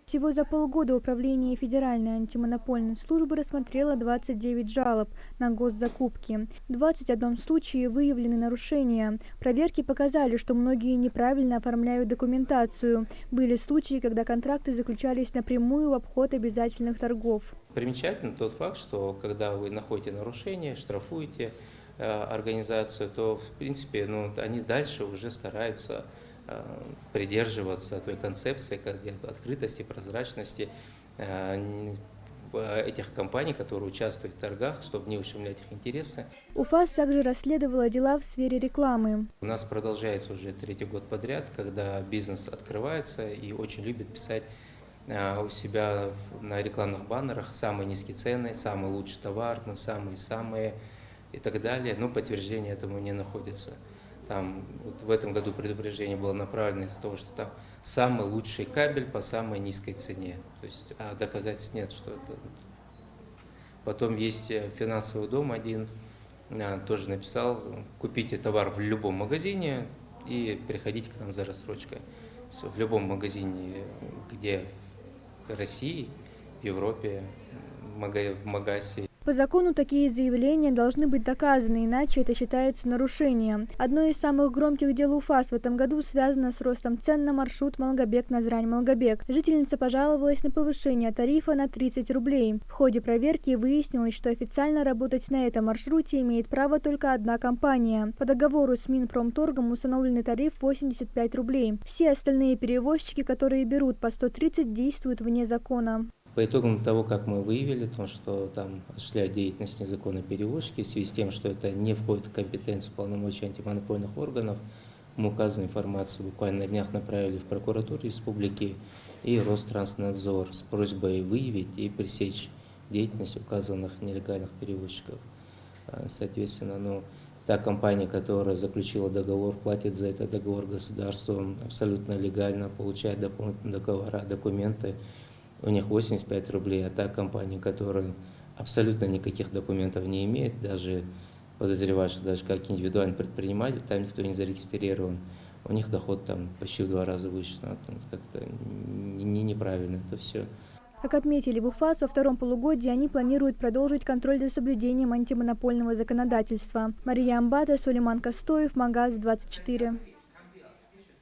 Всего за полгода Управление Федеральной антимонопольной службы рассмотрело 29 жалоб на госзакупки. В 21 случае выявлены нарушения. Проверки показали, что многие неправильно оформляют документацию. Были случаи, когда контракты заключались напрямую в обход обязательных торгов. Примечательно тот факт, что когда вы находите нарушение, штрафуете организацию, то в принципе они дальше уже стараются придерживаться той концепции, как открытости, прозрачности этих компаний, которые участвуют в торгах, чтобы не ущемлять их интересы. УФАС также расследовала дела в сфере рекламы. У нас продолжается уже третий год подряд, когда бизнес открывается и очень любит писать у себя на рекламных баннерах самые низкие цены, самый лучший товар, мы самые-самые и так далее. Но подтверждения этому не находится. Там, вот в этом году предупреждение было направлено из-за того, что там самый лучший кабель по самой низкой цене. То есть, а доказательств нет, что это. Потом есть финансовый дом один, тоже написал, купите товар в любом магазине и приходите к нам за рассрочкой. В любом магазине, где в России, в Европе, в Магасе. По закону такие заявления должны быть доказаны, иначе это считается нарушением. Одно из самых громких дел УФАС в этом году связано с ростом цен на маршрут Малгобек-Назрань-Малгобек. Жительница пожаловалась на повышение тарифа на 30 рублей. В ходе проверки выяснилось, что официально работать на этом маршруте имеет право только одна компания. По договору с Минпромторгом установленный тариф 85 рублей. Все остальные перевозчики, которые берут по 130, действуют вне закона. По итогам того, как мы выявили, то, что там осуществляют деятельность незаконные перевозчики, в связи с тем, что это не входит в компетенцию полномочий антимонопольных органов, мы указанную информацию буквально на днях направили в прокуратуру республики и Ространснадзор с просьбой выявить и пресечь деятельность указанных нелегальных перевозчиков. Соответственно, та компания, которая заключила договор, платит за этот договор государству абсолютно легально, получает дополнительные договора, документы. У них 85 рублей, а та компания, которая абсолютно никаких документов не имеет, даже подозреваю, что даже как индивидуальный предприниматель, там никто не зарегистрирован, у них доход там почти в 2 раза выше. Как-то неправильно это все. Как отметили в УФАС, во втором полугодии они планируют продолжить контроль за соблюдением антимонопольного законодательства. Мария Амбата, Сулейман Костоев, Магаз 24.